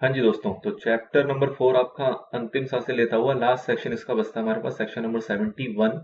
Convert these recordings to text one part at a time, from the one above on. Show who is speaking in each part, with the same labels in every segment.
Speaker 1: हाँ जी दोस्तों, तो चैप्टर नंबर 4 आपका अंतिम सांसें लेता हुआ लास्ट सेक्शन इसका बचता है हमारे पास सेक्शन नंबर 71,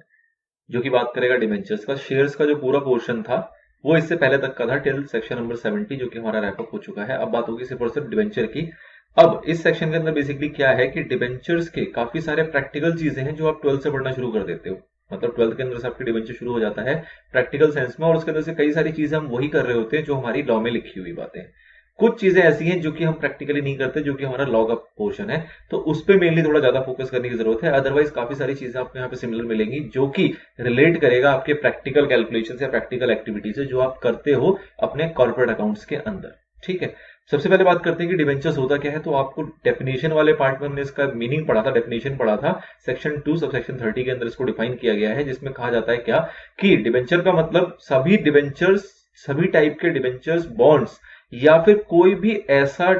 Speaker 1: जो कि बात करेगा डिबेंचर्स का। शेयर्स का जो पूरा पोर्शन था वो इससे पहले तक का था टिल सेक्शन नंबर 70, जो कि हमारा रैपअप हो चुका है। अब बात होगी सिर्फ और सिर्फ डिबेंचर की। अब इस सेक्शन के अंदर बेसिकली क्या है कि डिबेंचर्स के काफी सारे प्रैक्टिकल चीजें हैं जो आप 12th से पढ़ना शुरू कर देते हो। मतलब 12th के अंदर से आपके डिबेंचर शुरू हो जाता है प्रैक्टिकल सेंस में, और उसके अंदर से कई सारी चीजें हम वही कर रहे होते हैं जो हमारी लॉ में लिखी हुई बातें हैं। कुछ चीजें ऐसी हैं जो कि हम प्रैक्टिकली नहीं करते, जो कि हमारा लॉ का पोर्शन है, तो उस पर मेनली थोड़ा ज्यादा फोकस करने की जरूरत है। अदरवाइज काफी सारी चीजें आपको यहाँ पे सिमिलर मिलेंगी जो कि रिलेट करेगा आपके प्रैक्टिकल कैलकुलेशन या प्रैक्टिकल एक्टिविटी से जो आप करते हो अपने कॉर्पोरेट अकाउंट्स के अंदर। ठीक है, सबसे पहले बात करते हैं कि डिबेंचर्स होता क्या है। तो आपको डेफिनेशन वाले पार्ट में हमने इसका मीनिंग पढ़ा था, डेफिनेशन पढ़ा था। सेक्शन 2 सब सेक्शन 30 के अंदर इसको डिफाइन किया गया है, जिसमें कहा जाता है क्या कि डिबेंचर का मतलब सभी डिबेंचर्स, सभी टाइप के डिबेंचर्स, बॉन्ड्स या फिर कोई भी ऐसा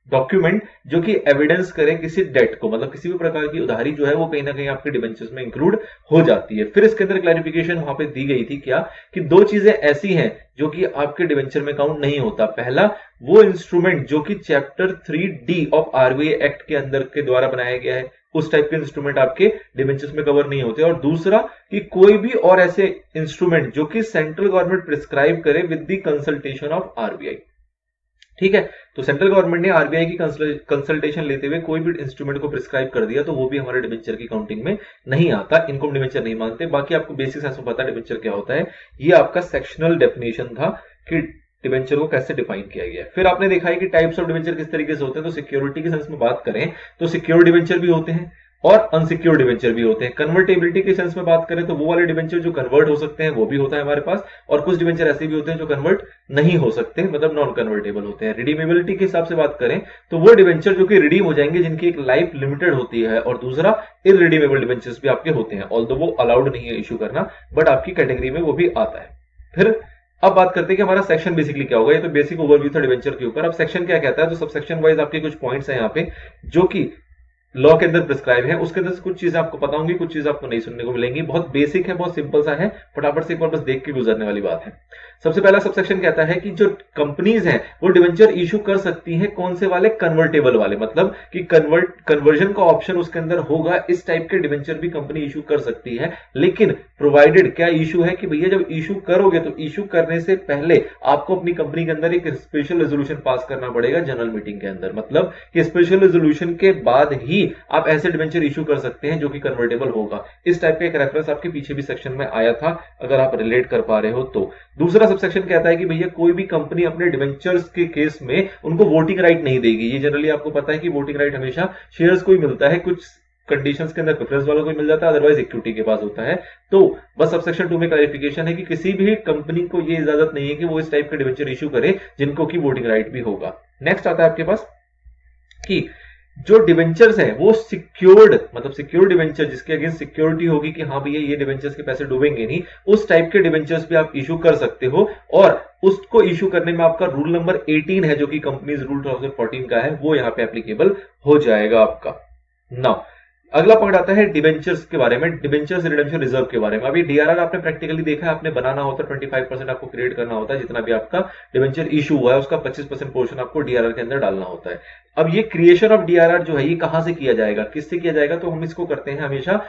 Speaker 1: डॉक्यूमेंट जो कि एविडेंस करे किसी डेट को, मतलब किसी भी प्रकार की उधारी जो है वो कहीं ना कहीं आपके डिबेंचर्स में इंक्लूड हो जाती है। फिर इसके अंदर क्लैरिफिकेशन वहां पे दी गई थी क्या कि दो चीजें ऐसी हैं जो कि आपके डिबेंचर में काउंट नहीं होता। पहला, वो इंस्ट्रूमेंट जो कि chapter 3D of RBI act के अंदर के द्वारा बनाया गया है, उस टाइप के इंस्ट्रूमेंट आपके डिबेंचर्स में कवर नहीं होते। और दूसरा कि कोई भी और ऐसे इंस्ट्रूमेंट जो कि सेंट्रल गवर्नमेंट प्रिस्क्राइब करे with the consultation of RBI. ठीक है, तो सेंट्रल गवर्नमेंट ने आरबीआई की कंसल्टेशन लेते हुए कोई भी इंस्ट्रूमेंट को प्रिस्क्राइब कर दिया तो वो भी हमारे डिबेंचर की काउंटिंग में नहीं आता। इनको हम डिबेंचर नहीं मानते। बाकी आपको बेसिक्स ऐसा पता है डिबेंचर क्या होता है। ये आपका सेक्शनल डेफिनेशन था कि डिबेंचर को कैसे डिफाइन किया गया है। फिर आपने देखा है कि टाइप्स ऑफ डिबेंचर किस तरीके से होते हैं। तो सिक्योरिटी के सेंस में बात करें तो सिक्योर डिबेंचर भी होते हैं और अनसिक्योर डिबेंचर भी होते हैं। कन्वर्टेबिलिटी के सेंस में बात करें तो वो वाले डिबेंचर जो कन्वर्ट हो सकते हैं वो भी होता है हमारे पास, और कुछ डिबेंचर ऐसे भी होते हैं जो कन्वर्ट नहीं हो सकते, मतलब नॉन कन्वर्टेबल होते हैं। रिडीमेबिलिटी के हिसाब से बात करें तो वो डिबेंचर जो कि रिडीम हो जाएंगे, जिनकी एक लाइफ लिमिटेड होती है, और दूसरा इररिडीमेबल डिबेंचर्स भी आपके होते हैं, ऑल्दो वो अलाउड नहीं है इशू करना, बट आपकी कैटेगरी में वो भी आता है। फिर अब बात करते हैं कि हमारा सेक्शन बेसिकली क्या होगा। ये तो बेसिक ओवरव्यू था डिबेंचर के ऊपर। अब सेक्शन क्या कहता है, तो सब सेक्शन वाइज आपके कुछ पॉइंट्स हैं यहाँ पे जो कि लॉ के अंदर प्रिस्क्राइब है। उसके अंदर से कुछ चीजें आपको पता होंगी, कुछ चीजें आपको नहीं सुनने को मिलेंगी। बहुत बेसिक है, बहुत सिंपल सा है, फटाफट से एक बार बस देख के गुजरने वाली बात है। सबसे पहला सबसेक्शन कहता है कि जो कंपनीज हैं वो डिवेंचर इशू कर सकती हैं, कौन से वाले, कन्वर्टेबल वाले, मतलब कि कन्वर्जन का ऑप्शन उसके अंदर होगा। इस टाइप के डिवेंचर भी कंपनी इशू कर सकती है, लेकिन प्रोवाइडेड क्या इशू है कि भैया जब इशू करोगे तो इशू करने से पहले आपको अपनी कंपनी के अंदर एक स्पेशल रेजोल्यूशन पास करना पड़ेगा जनरल मीटिंग के अंदर। मतलब कि स्पेशल रेजोल्यूशन के बाद ही आप ऐसे डिवेंचर इशू कर सकते हैं जो कि कन्वर्टेबल होगा। इस टाइप का एक रेफरेंस आपके पीछे भी सेक्शन में आया था, अगर आप रिलेट कर पा रहे हो तो। दूसरा सबसेक्शन कहता है कि भैया कोई भी कंपनी अपने डिवेंचर्स के केस में उनको वोटिंग राइट नहीं देगी। ये जनरली आपको पता है कि वोटिंग राइट हमेशा शेयर्स को ही मिलता है, कुछ कंडीशंस के अंदर प्रेफरेंस वालों को मिल जाता है, अदरवाइज इक्विटी के पास होता है। तो बस सबसेक्शन 2 में क्लैरिफिकेशन है कि किसी भी कंपनी को ये इजाजत नहीं है कि वो इस टाइप के डिवेंचर इशू करे जिनको की वोटिंग राइट भी होगा। नेक्स्ट आता है आपके पास कि जो डिवेंचर्स हैं वो सिक्योर्ड, मतलब सिक्योर्ड डिवेंचर जिसके अगेंस्ट सिक्योरिटी होगी कि हाँ भैया ये डिवेंचर्स के पैसे डूबेंगे नहीं, उस टाइप के डिवेंचर्स भी आप इशू कर सकते हो। और उसको इशू करने में आपका रूल नंबर 18 है जो कि कंपनीज रूल 2014 का है, वो यहां पे एप्लीकेबल हो जाएगा आपका। नाउ अगला पॉइंट आता है डिवेंचर्स के बारे में, डिवेंचर्स रिडेम्पशन रिजर्व के बारे में। अभी डीआरआर आपने प्रैक्टिकली देखा है, आपने बनाना होता है 25% आपको क्रिएट करना होता है, जितना भी आपका डिवेंचर इशू हुआ है उसका 25% पोर्शन आपको डीआरआर के अंदर डालना होता है। अब ये क्रिएशन ऑफ डीआरआर जो है ये कहां से किया जाएगा, किससे किया जाएगा, तो हम इसको करते हैं हमेशा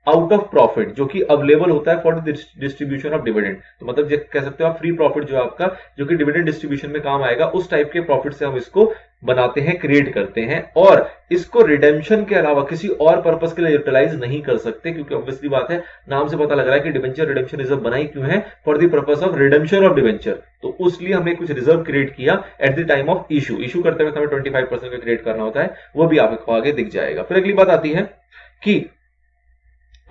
Speaker 1: आउट ऑफ प्रॉफिट जो कि अवेलेबल होता है for the distribution of dividend. तो मतलब कह सकते हो आप फ्री प्रॉफिट जो आपका, जो कि डिविडेंड डिस्ट्रीब्यूशन में काम आएगा, उस टाइप के प्रॉफिट से हम इसको बनाते हैं, क्रिएट करते हैं। और इसको रिडेम्पशन के अलावा किसी और पर्पस के लिए यूटिलाइज नहीं कर सकते, क्योंकि ऑब्वियसली बात है, नाम से पता लग रहा है कि डिवेंचर रिडेम्पशन रिजर्व बनाई क्यों है, for the purpose of redemption of debenture. तो उसलिए हमने कुछ रिजर्व क्रिएट किया at the time of issue. Issue करते वक्त हमें 25% का क्रिएट करना होता है, वो भी आपको आगे दिख जाएगा। फिर अगली बात आती है कि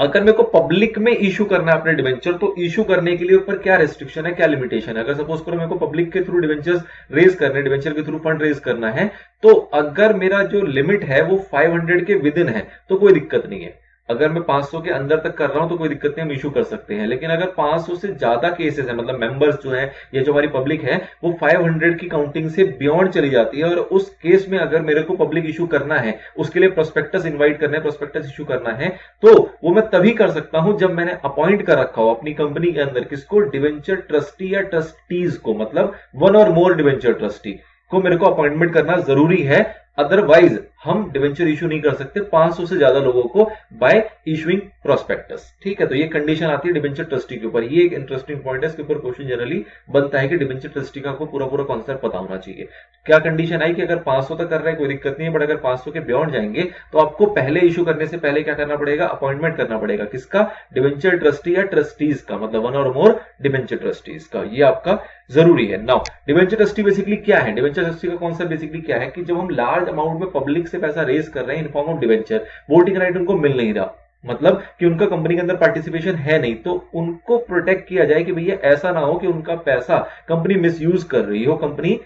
Speaker 1: अगर मेरे को पब्लिक में इशू करना है अपने डिवेंचर, तो इशू करने के लिए ऊपर क्या रेस्ट्रिक्शन है, क्या लिमिटेशन है। अगर सपोज करो मेरे को पब्लिक के थ्रू डिवेंचर्स रेज करने, डिवेंचर के थ्रू फंड रेज करना है, तो अगर मेरा जो लिमिट है वो 500 के विद इन है तो कोई दिक्कत नहीं है। अगर मैं 500 के अंदर तक कर रहा हूं तो कोई दिक्कत नहीं, हम इशू कर सकते हैं। लेकिन अगर 500 से ज्यादा केसेस है, मतलब मेंबर्स जो है या जो हमारी पब्लिक है वो 500 की काउंटिंग से बियॉन्ड चली जाती है, और उस केस में अगर मेरे को पब्लिक इशू करना है, उसके लिए प्रोस्पेक्टस इन्वाइट करना है, प्रोस्पेक्टस इशू करना है, तो वो मैं तभी कर सकता हूं जब मैंने अपॉइंट कर रखा हो अपनी कंपनी के अंदर किसको, डिवेंचर ट्रस्टी या ट्रस्टीज को, मतलब वन और मोर डिवेंचर ट्रस्टी को मेरे को अपॉइंटमेंट करना जरूरी है। अदरवाइज हम डिवेंचर इशू नहीं कर सकते 500 से ज्यादा लोगों को बाय इशूइंग प्रोस्पेक्टस। ठीक है, तो ये कंडीशन आती है डिवेंचर ट्रस्टी के ऊपर। ये एक इंटरेस्टिंग पॉइंट है, इसके ऊपर क्वेश्चन जनरली बनता है कि डिवेंचर ट्रस्टी का आपको पूरा पूरा कॉन्सेप्ट पता होना चाहिए। क्या कंडीशन आई कि अगर 500 तक कर रहे हैं कोई दिक्कत नहीं है, बट अगर 500 के बियॉन्ड जाएंगे तो आपको पहले इशू करने से पहले क्या करना पड़ेगा, अपॉइंटमेंट करना पड़ेगा। किसका, डिवेंचर ट्रस्टी या ट्रस्टीज का, मतलब वन और मोर डिवेंचर ट्रस्टीज का, ये आपका जरूरी है। नाउ डिवेंचर ट्रस्टी बेसिकली क्या है, डिवेंचर ट्रस्टी का कॉन्सेप्ट बेसिकली क्या है कि जब हम लार्ज अमाउंट में पब्लिक से पैसा रेज कर रहे हैं in form of debenture, voting right उनको मिल नहीं रहा, मतलब कि उनका कंपनी के अंदर पार्टिसिपेशन है नहीं, तो उनको प्रोटेक्ट किया जाए कि भैया ऐसा ना हो कि उनका पैसा कंपनी मिसयूज कर रही हो, कंपनी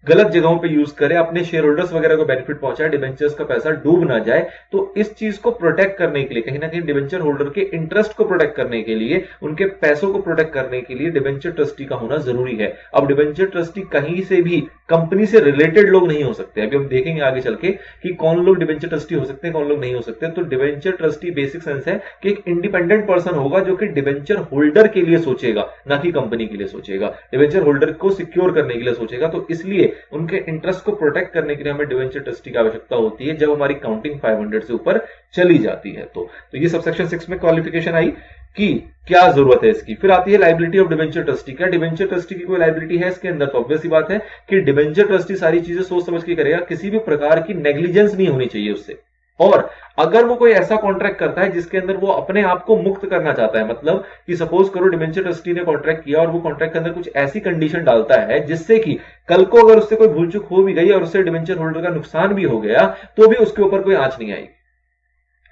Speaker 1: गलत जगहों पे यूज करे, अपने शेयर होल्डर्स वगैरह को बेनिफिट पहुंचाए, डिवेंचर्स का पैसा डूब ना जाए। तो इस चीज को प्रोटेक्ट करने के लिए, कहीं ना कहीं डिवेंचर होल्डर के इंटरेस्ट को प्रोटेक्ट करने के लिए, उनके पैसों को प्रोटेक्ट करने के लिए डिवेंचर ट्रस्टी का होना जरूरी है। अब डिवेंचर ट्रस्टी कहीं से भी कंपनी से रिलेटेड लोग नहीं हो सकते। अभी हम देखेंगे आगे चल के कि कौन लोग डिवेंचर ट्रस्टी हो सकते हैं, कौन लोग नहीं हो सकते। तो डिवेंचर ट्रस्टी बेसिक सेंस है कि एक इंडिपेंडेंट पर्सन होगा जो कि डिवेंचर होल्डर के लिए सोचेगा, ना कि कंपनी के लिए सोचेगा, डिवेंचर होल्डर को सिक्योर करने के लिए सोचेगा। तो इसलिए उनके इंटरेस्ट को प्रोटेक्ट करने के लिए हमें डिवेंचर ट्रस्टी की आवश्यकता होती है जब हमारी काउंटिंग 500 से ऊपर चली जाती है। तो ये सबसेक्शन 6 में क्वालिफिकेशन आई कि क्या जरूरत है इसकी। फिर आती है लाइबिलिटी ऑफ डिवेंचर ट्रस्टी। क्या डिवेंचर ट्रस्टी की कोई लाइबिलिटी है इसके अंदर? तो ऑब्वियस सी बात है कि डिवेंचर ट्रस्टी सारी चीजें सोच समझ के करेगा, किसी भी प्रकार की नेग्लिजेंस नहीं होनी चाहिए उससे। और अगर वो कोई ऐसा कॉन्ट्रैक्ट करता है जिसके अंदर वो अपने आप को मुक्त करना चाहता है, मतलब कि सपोज करो डिवेंचर ट्रस्टी ने कॉन्ट्रैक्ट किया और वो कॉन्ट्रैक्ट के अंदर कुछ ऐसी कंडीशन डालता है जिससे कि कल को अगर उससे कोई भूल चूक हो भी गई और उससे डिवेंचर होल्डर का नुकसान भी हो गया तो भी उसके ऊपर कोई आंच नहीं आएगी।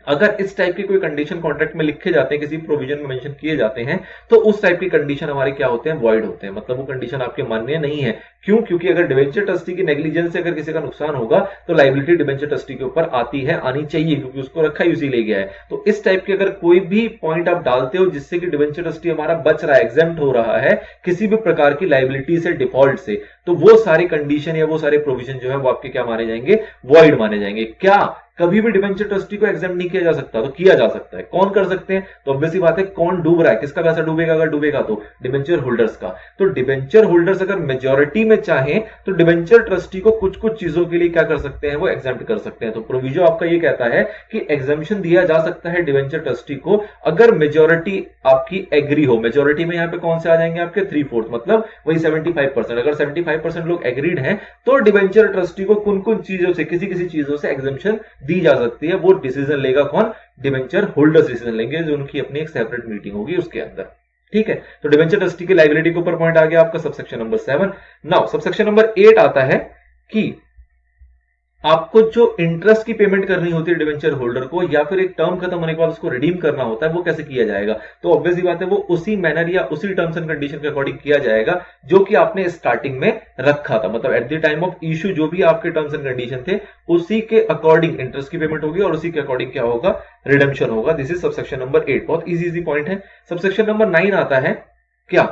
Speaker 1: अगर इस टाइप की कोई कंडीशन कॉन्ट्रैक्ट में लिखे जाते हैं, किसी प्रोविजन में मेंशन किए जाते हैं, तो उस टाइप की कंडीशन हमारे क्या होते हैं, वॉइड होते हैं, मतलब वो कंडीशन आपके मान्य नहीं है। क्यों? क्योंकि अगर डिवेंचर ट्रस्टी की नेग्लिजेंस से अगर किसी का नुकसान होगा तो लाइबिलिटी डिवेंचर ट्रस्टी के ऊपर आती है, आनी चाहिए, क्योंकि उसको रखा ही उसी ले गया है। तो इस टाइप के अगर कोई भी पॉइंट आप डालते हो जिससे कि डिवेंचर ट्रस्टी हमारा बच रहा है, एग्जेम्प्ट हो रहा है किसी भी प्रकार की लाइबिलिटी से, डिफॉल्ट से, तो वो सारी कंडीशन या वो सारे प्रोविजन जो है वो आपके क्या माने जाएंगे, वॉइड माने जाएंगे। क्या कभी भी डिवेंचर ट्रस्टी को एग्जाम नहीं किया जा सकता? तो किया जा सकता है। कौन कर सकते हैं? तो ऑब्वियस सी बात है, कौन डूब रहा है, किसका पैसा डूबेगा? अगर डूबेगा तो डिवेंचर होल्डर्स का। तो डिवेंचर होल्डर्स अगर मेजॉरिटी में चाहें तो डिवेंचर ट्रस्टी को कुछ कुछ चीजों के लिए क्या कर सकते हैं, वो एग्जाम्प्ट कर सकते हैं। तो प्रोविजन आपका ये कहता है कि एग्जाम्पशन दिया जा सकता है डिवेंचर ट्रस्टी को अगर मेजॉरिटी आपकी एग्री हो। मेजॉरिटी में यहां पे कौन से आ जाएंगे आपके 3/4, मतलब वही 75%। अगर 75% लोग एग्रीड हैं तो डिवेंचर ट्रस्टी को कुन कुन चीजों से, किसी किसी चीजों से एग्जाम्पशन दी जा सकती है। वो डिसीजन लेगा कौन? डिवेंचर होल्डर्स डिसीजन लेंगे, जो उनकी अपनी एक सेपरेट मीटिंग होगी उसके अंदर। ठीक है, तो डिवेंचर ट्रस्टी की लाइबिलिटी के ऊपर पॉइंट आ गया आपका subsection number 7। Now subsection number 8 आता है कि आपको जो इंटरेस्ट की पेमेंट करनी होती है डिवेंचर होल्डर को, या फिर एक टर्म खत्म होने के बाद उसको रिडीम करना होता है, वो कैसे किया जाएगा? तो ऑब्वियसली बात है वो उसी मैनर या उसी टर्म्स एंड कंडीशन के अकॉर्डिंग किया जाएगा जो कि आपने स्टार्टिंग में रखा था। मतलब at the time of issue जो भी आपके टर्म्स एंड कंडीशन थे उसी के अकॉर्डिंग इंटरेस्ट की पेमेंट होगी और उसी के अकॉर्डिंग क्या होगा, रिडेम्पशन होगा। This is subsection number 8। बहुत इजी पॉइंट है। सबसेक्शन नंबर 9 आता है क्या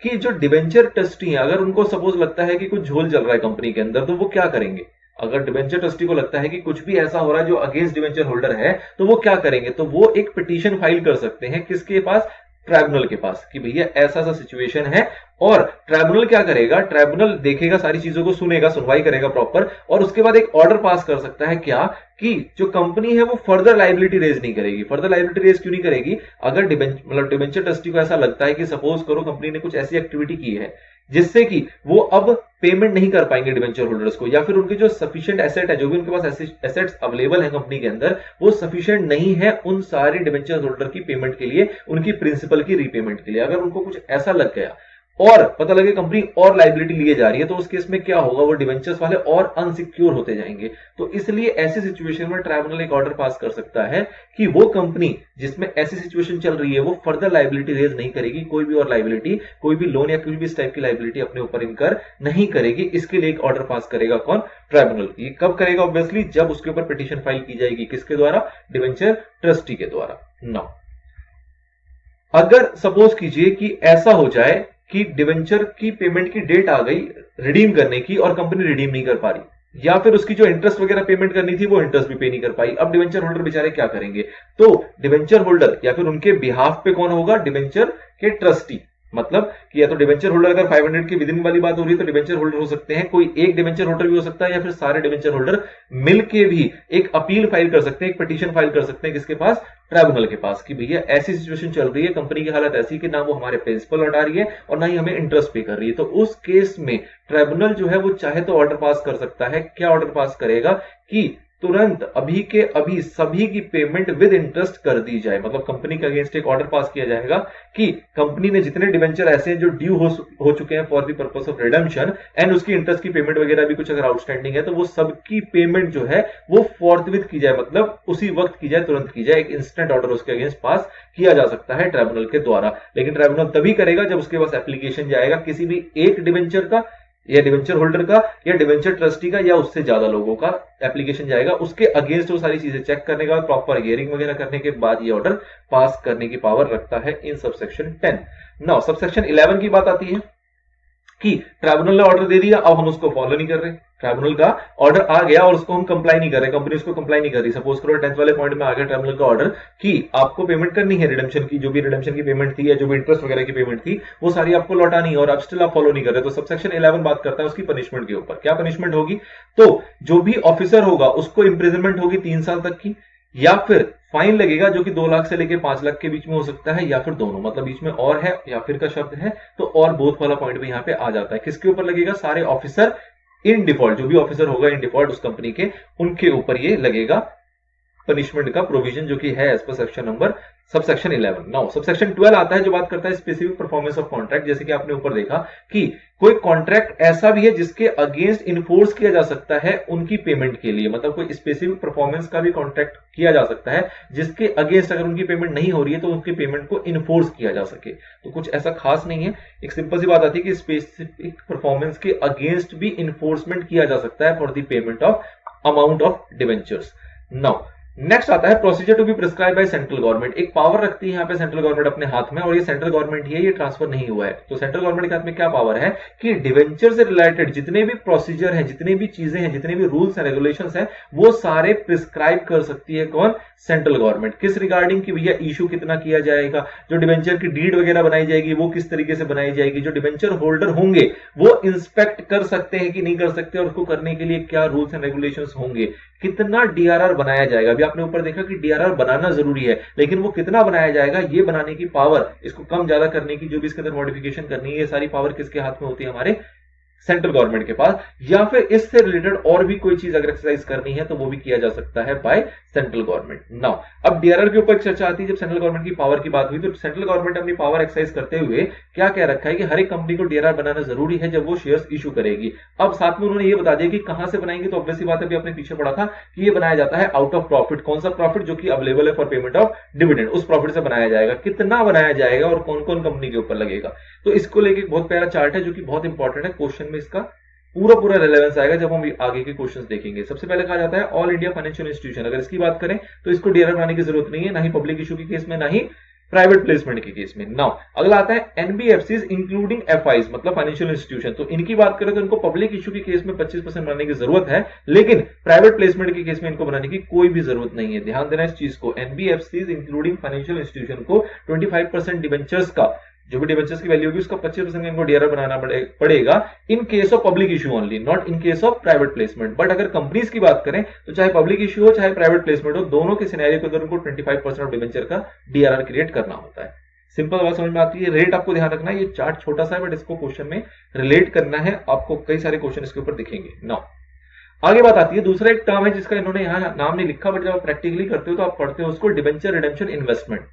Speaker 1: कि जो डिवेंचर ट्रस्टी है, अगर उनको सपोज लगता है कि कुछ झोल चल रहा है कंपनी के अंदर, तो वो क्या करेंगे? अगर डिवेंचर ट्रस्टी को लगता है कि कुछ भी ऐसा हो रहा है जो अगेंस्ट डिवेंचर होल्डर है, तो वो क्या करेंगे? तो वो एक पिटीशन फाइल कर सकते हैं। किसके पास? ट्राइब्यूनल के पास, कि भैया ऐसा ऐसा सिचुएशन है। और ट्राइब्यूनल क्या करेगा? ट्राइब्यूनल देखेगा, सारी चीजों को सुनेगा, सुनवाई करेगा प्रॉपर, और उसके बाद एक ऑर्डर पास कर सकता है क्या कि जो कंपनी है वो फर्दर लाइबिलिटी रेज नहीं करेगी। फर्दर लाइबिलिटी रेज क्यों नहीं करेगी? अगर डिवेंचर ट्रस्टी को ऐसा लगता है कि सपोज करो कंपनी ने कुछ ऐसी एक्टिविटी की है जिससे कि वो अब पेमेंट नहीं कर पाएंगे डिवेंचर होल्डर्स को, या फिर उनके जो सफिशिएंट एसेट है, जो भी उनके पास एसेट्स अवेलेबल है कंपनी के अंदर, वो सफिशिएंट नहीं है उन सारे डिवेंचर होल्डर की पेमेंट के लिए, उनकी प्रिंसिपल की रीपेमेंट के लिए। अगर उनको कुछ ऐसा लग गया और पता लगे कंपनी और लाइबिलिटी लिए जा रही है, तो उस केस में क्या होगा, वो डिवेंचर्स वाले और अनसिक्योर होते जाएंगे। तो इसलिए ऐसी सिचुएशन में ट्राइब्यूनल एक ऑर्डर पास कर सकता है कि वो कंपनी जिसमें ऐसी सिचुएशन चल रही है वो फर्दर लाइबिलिटी रेज नहीं करेगी, कोई भी और लाइबिलिटी, कोई भी लोन या कोई भी इस टाइप की लाइबिलिटी अपने ऊपर इनकर नहीं करेगी। इसके लिए एक ऑर्डर पास करेगा कौन? ट्राइब्यूनल। ये कब करेगा? ऑब्वियसली जब उसके ऊपर पिटीशन फाइल की जाएगी। किसके द्वारा? डिवेंचर ट्रस्टी के द्वारा। नाउ अगर सपोज कीजिए कि ऐसा हो जाए कि डिवेंचर की पेमेंट की डेट आ गई रिडीम करने की और कंपनी रिडीम नहीं कर पा रही, या फिर उसकी जो इंटरेस्ट वगैरह पेमेंट करनी थी वो इंटरेस्ट भी पे नहीं कर पाई, अब डिवेंचर होल्डर बेचारे क्या करेंगे? तो डिवेंचर होल्डर या फिर उनके बिहाफ पे कौन होगा? डिवेंचर के ट्रस्टी। मतलब कि या तो डिवेंचर होल्डर, अगर 500 की विदिन वाली बात हो रही है तो डिवेंचर होल्डर हो सकते हैं, कोई एक डिवेंचर होल्डर भी हो सकता है, या फिर सारे डिवेंचर होल्डर मिलके भी एक अपील फाइल कर सकते हैं, एक पिटीशन फाइल कर सकते हैं किसके पास, ट्राइब्यूनल के पास, कि भैया ऐसी सिचुएशन चल रही है, कंपनी की हालत ऐसी कि ना वो हमारे प्रिंसिपल लौटा रही है और ना ही हमें इंटरेस्ट पे कर रही है। तो उस केस में ट्राइब्यूनल जो है वो चाहे तो ऑर्डर पास कर सकता है। क्या ऑर्डर पास करेगा कि तुरंत अभी के अभी सभी की पेमेंट विद इंटरेस्ट कर दी जाए। मतलब कंपनी के अगेंस्ट एक ऑर्डर पास किया जाएगा कि कंपनी ने जितने डिवेंचर ऐसे हैं जो ड्यू हो चुके हैं for the purpose of redemption and उसकी इंटरेस्ट की पेमेंट वगैरह भी कुछ अगर आउटस्टैंडिंग है तो वो सबकी पेमेंट जो है वो फोर्थविथ की जाए, मतलब उसी वक्त की जाए, तुरंत की जाए। एक इंस्टेंट ऑर्डर उसके अगेंस्ट पास किया जा सकता है ट्राइब्यूनल के द्वारा। लेकिन ट्राइब्यूनल तभी करेगा जब उसके पास एप्लीकेशन जाएगा किसी भी एक डिवेंचर का या डिवेंचर होल्डर का या डिवेंचर ट्रस्टी का या उससे ज्यादा लोगों का एप्लीकेशन जाएगा, उसके अगेंस्ट वो सारी चीजें चेक करने के बाद प्रॉपर हियरिंग वगैरह करने के बाद ये ऑर्डर पास करने की पावर रखता है इन सबसेक्शन 10। नाउ सबसेक्शन 11 की बात आती है कि ट्राइब्यूनल ने ऑर्डर दे दिया, अब हम उसको फॉलो नहीं कर रहे, ट्राइब्यूनल का ऑर्डर आ गया और उसको हम कंप्लाई नहीं कर रहे, कंपनी उसको कंप्लाई नहीं कर रही। सपोज करो 10th वाले पॉइंट में आ गया ट्राइब्यूनल का ऑर्डर कि आपको पेमेंट करनी है रिडेम्पशन की, जो भी रिडेम्पशन की पेमेंट थी या जो भी इंटरेस्ट वगैरह की पेमेंट थी वो सारी आपको लौटानी है और अब स्टिल आप फॉलो नहीं कर रहे। तो सबसेक्शन 11 बात करता है उसकी पनिशमेंट के ऊपर। क्या पनिशमेंट होगी, तो जो भी ऑफिसर होगा उसको इंप्रिजनमेंट होगी 3 साल तक की, या फिर फाइन लगेगा जो कि 2 लाख से लेकर 5 लाख के बीच में हो सकता है, या फिर दोनों, मतलब बीच में और है या फिर का शब्द है तो और बोथ वाला पॉइंट भी यहां पे आ जाता है। किसके ऊपर लगेगा, सारे ऑफिसर इन डिफॉल्ट, जो भी ऑफिसर होगा इन डिफॉल्ट उस कंपनी के, उनके ऊपर ये लगेगा पनिशमेंट का प्रोविजन, जो कि है as per section number subsection 11। Now subsection 12 आता है जो बात करता है स्पेसिफिक परफॉर्मेंस ऑफ कॉन्ट्रैक्ट। जैसे कि आपने ऊपर देखा कि कोई कॉन्ट्रैक्ट ऐसा भी है जिसके अगेंस्ट इन्फोर्स किया जा सकता है उनकी पेमेंट के लिए, मतलब कोई स्पेसिफिक परफॉर्मेंस का भी कॉन्ट्रैक्ट किया जा सकता है जिसके अगेंस्ट अगर उनकी पेमेंट नहीं हो रही है तो उनकी पेमेंट को इन्फोर्स किया जा सके। तो कुछ ऐसा खास नहीं है, एक सिंपल सी बात आती है कि स्पेसिफिक परफॉर्मेंस के अगेंस्ट भी इन्फोर्समेंट किया जा सकता है for the payment of amount of debentures. Now next आता है procedure to be prescribe by central government. एक पावर रखती है यहाँ पे सेंट्रल गवर्नमेंट अपने हाथ में, और ये सेंट्रल गवर्नमेंट ही है, ये ट्रांसफर नहीं हुआ है। तो सेंट्रल गवर्नमेंट के हाथ में क्या पावर है कि डिवेंचर से रिलेटेड जितने भी प्रोसीजर हैं, जितने भी चीजें हैं, जितने भी रूल्स एंड रेगुलेशंस हैं, वो सारे प्रिस्क्राइब कर सकती है कौन, सेंट्रल गवर्नमेंट। किस रिगार्डिंग की भैया इशू कितना किया जाएगा, जो डिवेंचर की डीड वगैरह बनाई जाएगी वो किस तरीके से बनाई जाएगी, जो डिवेंचर होल्डर होंगे वो इंस्पेक्ट कर सकते हैं कि नहीं कर सकते, और उसको करने के लिए क्या रूल्स एंड रेगुलेशंस होंगे, कितना डीआरआर बनाया जाएगा। अभी आपने ऊपर देखा कि डीआरआर बनाना जरूरी है, लेकिन वो कितना बनाया जाएगा, ये बनाने की पावर, इसको कम ज्यादा करने की, जो भी इसके अंदर मॉडिफिकेशन करनी है, ये सारी पावर किसके हाथ में होती है, हमारे सेंट्रल गवर्नमेंट के पास। या फिर इससे रिलेटेड और भी कोई चीज अगर एक्सरसाइज करनी है तो वो भी किया जा सकता है बाय सेंट्रल गवर्नमेंट। नाउ अब डीआरआर के ऊपर चर्चा आती है। जब सेंट्रल गवर्नमेंट की पावर की बात हुई तो सेंट्रल गवर्नमेंट अपनी पावर एक्सरसाइज करते हुए क्या कह रखा है कि हर एक कंपनी को डीआरआर बनाना जरूरी है जब वो शेयर्स इशू करेगी। अब साथ में उन्होंने ये बता दिया कि कहां से बनाएंगे, तो ऑब्वियसली बात है, अभी अपने पीछे पड़ा था कि ये बनाया जाता है आउट ऑफ प्रॉफिट। कौन सा प्रॉफिट, जो कि अवेलेबल है फॉर पेमेंट ऑफ डिविडेंड, उस प्रॉफिट से बनाया जाएगा। कितना बनाया जाएगा और कौन कौन कंपनी के ऊपर लगेगा, तो इसको लेके बहुत प्यारा चार्ट है जो कि बहुत इंपॉर्टेंट है, क्वेश्चन में इसका पूरा रिलेवेंस आएगा जब हम आगे के क्वेश्चंस देखेंगे। सबसे पहले कहा जाता है ऑल इंडिया फाइनेंशियल इंस्टीट्यूशन, अगर इसकी बात करें तो इसको डीआरआर बनाने की जरूरत नहीं है, ना ही पब्लिक इशू के केस में, ना ही प्राइवेट प्लेसमेंट के केस में। नाउ अगला आता है एनबीएफसीज इंक्लूडिंग एफआईज, मतलब फाइनेंशियल इंस्टीट्यूशन। तो इनकी बात करें तो इनको पब्लिक इशू के केस में 25% बनाने की जरूरत है, लेकिन प्राइवेट प्लेसमेंट के केस में इनको बनाने की कोई भी जरूरत नहीं है। ध्यान देना इस चीज को, एनबीएफसीज इंक्लूडिंग फाइनेंशियल इंस्टीट्यूशन को 25% डिवेंचर्स का, जो भी डिवेंचर्स की वैल्यू होगी उसका 25% इनको डीआरआर बनाना पड़ेगा in case of public issue only, not in case of private placement. But अगर कंपनीज की बात करें तो चाहे पब्लिक इशू हो चाहे प्राइवेट प्लेसमेंट हो, दोनों के सिनेरियो के अंदर उनको 25% ऑफ डिवेंचर का डीआरआर क्रिएट करना होता है। सिंपल बात समझ में आती है। रेट आपको ध्यान रखना है, ये चार्ट छोटा सा है बट इसको क्वेश्चन में रिलेट करना है, आपको कई सारे क्वेश्चन इसके ऊपर दिखेंगे। नाउ आगे बात आती है, दूसरा एक टर्म है जिसका इन्होंने यहां नाम नहीं लिखा, बट जब आप प्रैक्टिकली करते हो तो आप पढ़ते हो उसको, डिवेंचर रिडेम्पशन इन्वेस्टमेंट।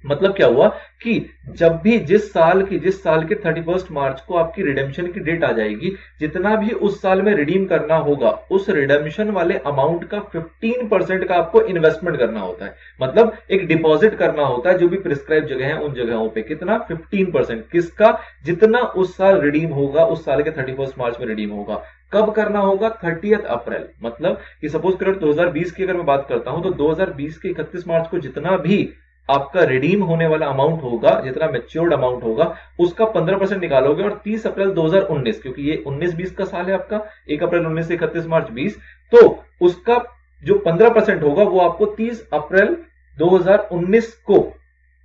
Speaker 1: मतलब क्या हुआ कि जब भी जिस साल के 31 मार्च को आपकी रिडेम्पशन की डेट आ जाएगी, जितना भी उस साल में रिडीम करना होगा उस रिडेम्पशन वाले अमाउंट का 15% का आपको इन्वेस्टमेंट करना होता है, मतलब एक डिपॉजिट करना होता है जो भी प्रिस्क्राइब जगह है उन जगहों पे। कितना, 15%, किसका, जितना उस साल रिडीम होगा, उस साल के 31 मार्च में रिडीम होगा। कब करना होगा, 30 अप्रैल। मतलब कि सपोज करो 2020 की अगर मैं बात करता हूं तो 2020 के 31 मार्च को जितना भी आपका रिडीम होने वाला अमाउंट होगा, जितना मैच्योर्ड अमाउंट होगा, उसका 15% निकालोगे, और 30 अप्रैल 2019, क्योंकि ये 19-20 का साल है आपका, 1 अप्रैल 19 से 31 मार्च 20, तो उसका जो 15% होगा वो आपको 30 अप्रैल 2019 को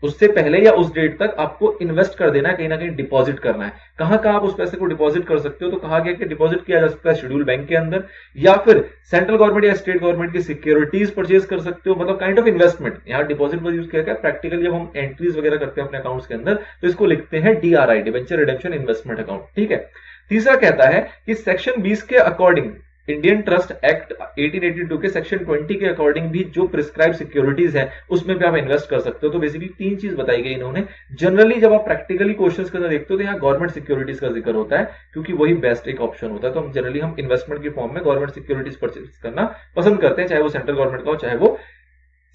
Speaker 1: उससे पहले या उस डेट तक आपको इन्वेस्ट कर देना है, कहीं ना कहीं डिपॉजिट करना है। कहां कहां आप उस पैसे को डिपॉजिट कर सकते हो, तो कहा गया कि डिपॉजिट किया जा सकता है शेड्यूल बैंक के अंदर, या फिर सेंट्रल गवर्नमेंट या स्टेट गवर्नमेंट की सिक्योरिटीज परचेज कर सकते हो, मतलब काइंड ऑफ इन्वेस्टमेंट। यहां डिपॉजिट पर यूज किया गया। प्रैक्टिकली जब हम एंट्रीज वगैरह करते हैं अपने अकाउंट्स के अंदर तो इसको लिखते हैं DRI, debenture redemption investment account, ठीक है। तीसरा कहता है कि सेक्शन 20 के अकॉर्डिंग, इंडियन ट्रस्ट एक्ट 1882 के सेक्शन 20 के अकॉर्डिंग भी जो प्रिस्क्राइब सिक्योरिटीज है उसमें भी आप इन्वेस्ट कर सकते हो। तो बेसिकली तीन चीज बताई गई इन्होंने। जनरली जब आप प्रैक्टिकली क्वेश्चंस के अंदर देखते हो तो यहाँ गवर्नमेंट सिक्योरिटीज का जिक्र होता है, क्योंकि वही बेस्ट एक ऑप्शन होता है। तो हम जनरली हम इन्वेस्टमेंट के फॉर्म में गवर्नमेंट सिक्योरिटीज परचेज करना पसंद करते हैं, चाहे वो सेंट्रल गवर्नमेंट का हो, चाहे वो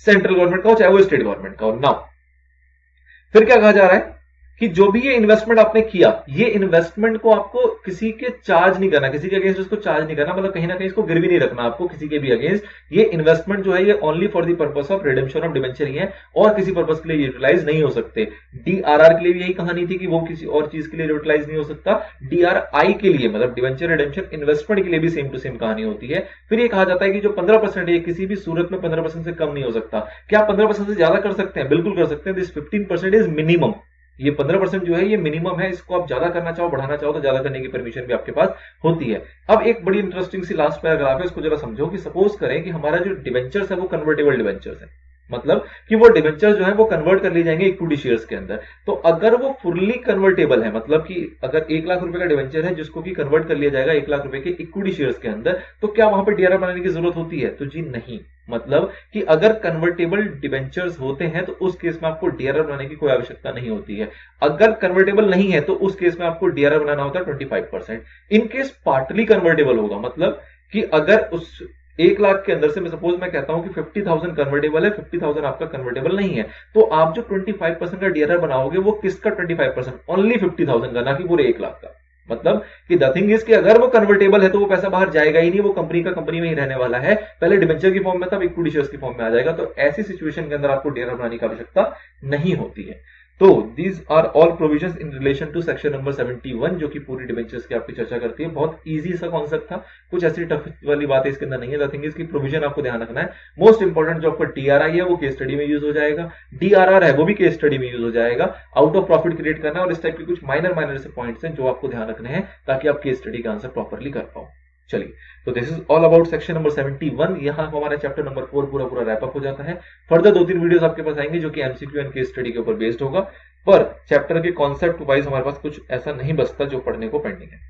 Speaker 1: सेंट्रल गवर्नमेंट का हो, चाहे वो स्टेट गवर्नमेंट का हो। नाउ फिर क्या कहा जा रहा है कि जो भी ये इन्वेस्टमेंट आपने किया, ये इन्वेस्टमेंट को आपको किसी के चार्ज नहीं करना, किसी के अगेंस्ट उसको चार्ज नहीं करना, मतलब कहीं ना कहीं इसको गिरवी नहीं रखना आपको किसी के भी अगेंस्ट। ये इन्वेस्टमेंट जो है ये only for the purpose of redemption of debenture ही है, और किसी पर्पस के लिए यूटिलाइज नहीं हो सकते। DRR के लिए भी यही कहानी थी कि वो किसी और चीज के लिए यूटिलाइज नहीं हो सकता। DRI के लिए, मतलब डिबेंचर रिडेम्पशन इन्वेस्टमेंट के लिए भी सेम टू सेम कहानी होती है। फिर ये कहा जाता है कि जो 15% है किसी भी सूरत में 15% से कम नहीं हो सकता। क्या 15% से ज्यादा कर सकते हैं? बिल्कुल कर सकते हैं। This 15% is minimum. ये 15% जो है ये मिनिमम है, इसको आप ज्यादा करना चाहो, बढ़ाना चाहो तो ज्यादा करने की परमिशन भी आपके पास होती है। अब एक बड़ी इंटरेस्टिंग सी लास्ट पैराग्राफ है, इसको जरा समझो कि सपोज करें कि हमारा जो डिवेंचर्स है वो कन्वर्टेबल डिवेंचर्स है, मतलब कि वो डिवेंचर्स जो है वो कन्वर्ट कर ली जाएंगे इक्विटी शेयर्स के अंदर। तो अगर वो फुल्ली कन्वर्टेबल है, मतलब कि अगर 1 लाख रुपए का डिवेंचर है जिसको कि कन्वर्ट कर लिया जाएगा 1 लाख रुपए के इक्विटी शेयर्स के अंदर, तो क्या वहां पर DRR बनाने की जरूरत होती है? तो जी नहीं। मतलब कि अगर कन्वर्टेबल डिवेंचर्स होते हैं तो उस केस में आपको DRR बनाने की कोई आवश्यकता नहीं होती है। अगर कन्वर्टेबल नहीं है तो उस केस में आपको DRR बनाना होता है 25%। इन केस पार्टली कन्वर्टेबल होगा, मतलब कि अगर उस 1 लाख के अंदर से मैं सपोज मैं कहता हूं कि 50,000 कन्वर्टेबल है, 50,000 आपका कन्वर्टेबल नहीं है, तो आप जो 25% का DRR बनाओगे वो किसका 25%? ओनली 50,000 का, ना कि पूरे 1 लाख का। मतलब कि द थिंग इज कि अगर वो कन्वर्टेबल है तो वो पैसा बाहर जाएगा ही नहीं, वो कंपनी का कंपनी में ही रहने वाला है। पहले डिबेंचर की फॉर्म में था, अब इक्विटी शेयर्स की फॉर्म में आ जाएगा। तो ऐसी सिचुएशन के अंदर आपको DRR बनाने की आवश्यकता नहीं होती है। तो these are all provisions in relation to section number 71, जो कि पूरी डिबेंचर्स की आपकी चर्चा करती है। बहुत इजी सा कॉन्सेप्ट था, कुछ ऐसी टफ वाली बात इसके अंदर नहीं है। द थिंग इज कि प्रोविजन आपको ध्यान रखना है। मोस्ट इंपॉर्टेंट जो आपका DRI है वो केस स्टडी में यूज हो जाएगा, DRR है वो भी केस स्टडी में यूज हो जाएगा। आउट ऑफ प्रॉफिट क्रिएट करना है, और इस टाइप के कुछ माइनर से पॉइंट्स हैं जो आपको ध्यान रखने हैं ताकि आप केस स्टडी का आंसर प्रॉपरली कर पाओ। चलिए, तो this is all about section number 71। यहां हमारा चैप्टर नंबर 4 पूरा रैप अप हो जाता है। फर्दर 2-3 वीडियोस आपके पास आएंगे जो कि MCQ एंड केस स्टडी के ऊपर बेस्ड होगा, पर चैप्टर के कॉन्सेप्ट वाइज हमारे पास कुछ ऐसा नहीं बचता जो पढ़ने को पेंडिंग है।